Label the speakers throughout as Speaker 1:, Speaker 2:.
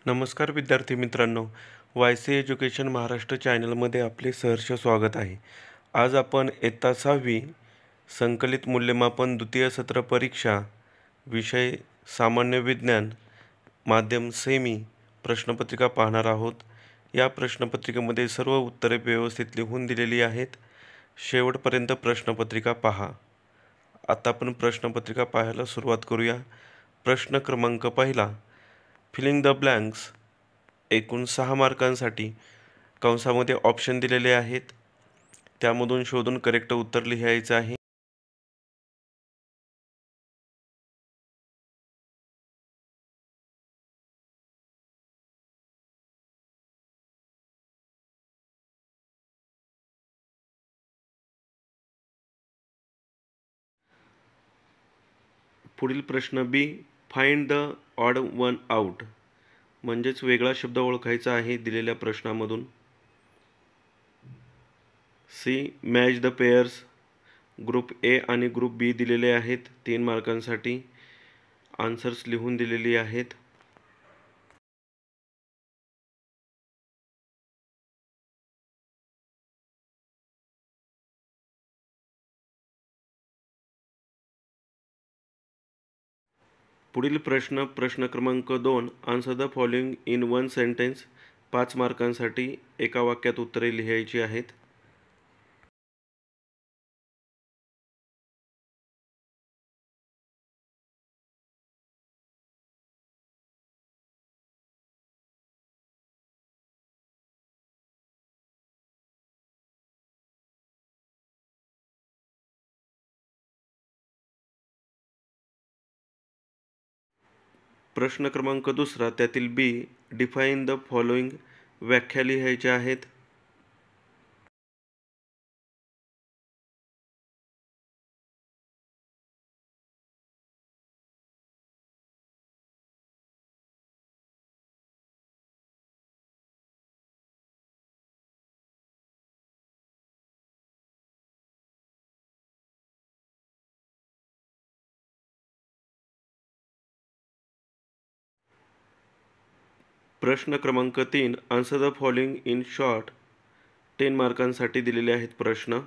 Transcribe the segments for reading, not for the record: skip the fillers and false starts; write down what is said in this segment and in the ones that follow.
Speaker 1: नमस्कार विद्यार्थी मित्रांनो, वायसी एज्युकेशन महाराष्ट्र चॅनलमध्ये आपले सहर्ष स्वागत आहे. आज आपण इयत्ता 6वी संकलित मूल्यमापन द्वितीय सत्र परीक्षा विषय सामान्य विज्ञान माध्यम सेमी प्रश्नपत्रिका पाहणार आहोत. या प्रश्नपत्रिकेमध्ये सर्व उत्तरे व्यवस्थित लिहून दिलेली आहेत. शेवटपर्यंत प्रश्नपत्रिका पहा. आता आपण प्रश्नपत्रिका पाहायला सुरुवात करूया. प्रश्न क्रमांक पहिला, फिलिंग द ब्लँक्स. एकूण 6 मार्कांसाठी कंसामध्ये ऑप्शन दिलेले आहेत, त्यामधून शोधून करेक्ट उत्तर लिहायचं आहे. पुढील प्रश्न B, find the odd one out, म्हणजेच वेगळा शब्द ओळखायचा आहे दिलेल्या प्रश्नामधून. C, match the pairs. Group A आणि ग्रुप बी दिलेले आहेत 3 मार्कांसाठी. आन्सर्स लिहून दिलेली आहेत. पुढील प्रश्न क्रमांक 2, answer the following in one sentence. 5 मार्कांसाठी एका वाक्यात उत्तरे लिहायची आहेत. प्रश्न क्रमांक 2, त्यातील बी, डिफाईन द फॉलोइंग. व्याख्या लिहायच्या आहेत. प्रश्न क्रमांक 3, answer the following in short. 10 मार्कांसाठी दिलेले आहेत प्रश्न.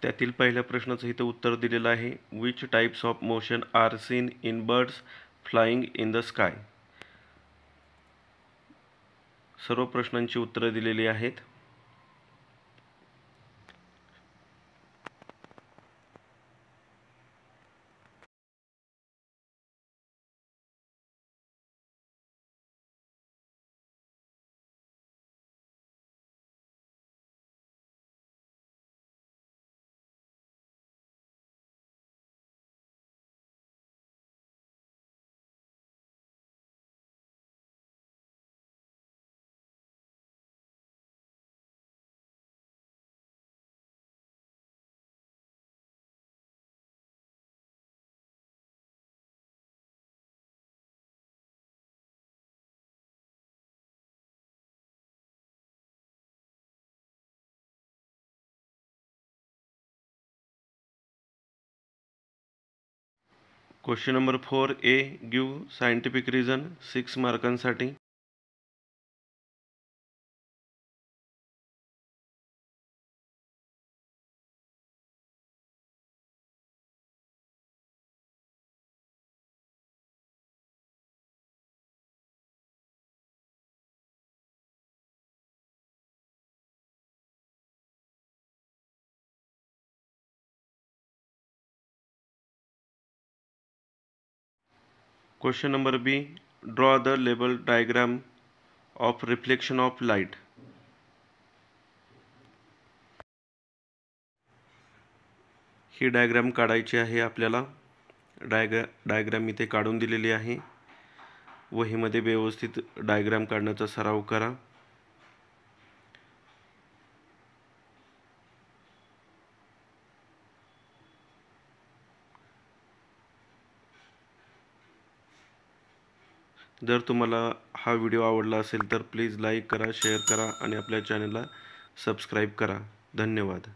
Speaker 1: त्यातील पहिल्या प्रश्नाचं इथं उत्तर दिलेलं आहे. Which types of motion are seen in birds flying in the sky. सर्व प्रश्नांची उत्तरे दिलेली आहेत. Question number 4 A, give scientific reason. 6 मार्कांसाठी. Question number B, draw the label diagram of reflection of light. ही डायग्राम काढायची आहे आपल्याला. डायग्राम इथे काढून दिलेली आहे. वहीमध्ये व्यवस्थित डायग्राम काढण्याचा सराव करा. जर तुम्हाला हा व्हिडिओ आवडला असेल तर प्लीज लाईक करा, शेअर करा आणि आपल्या चॅनलला सबस्क्राईब करा. धन्यवाद.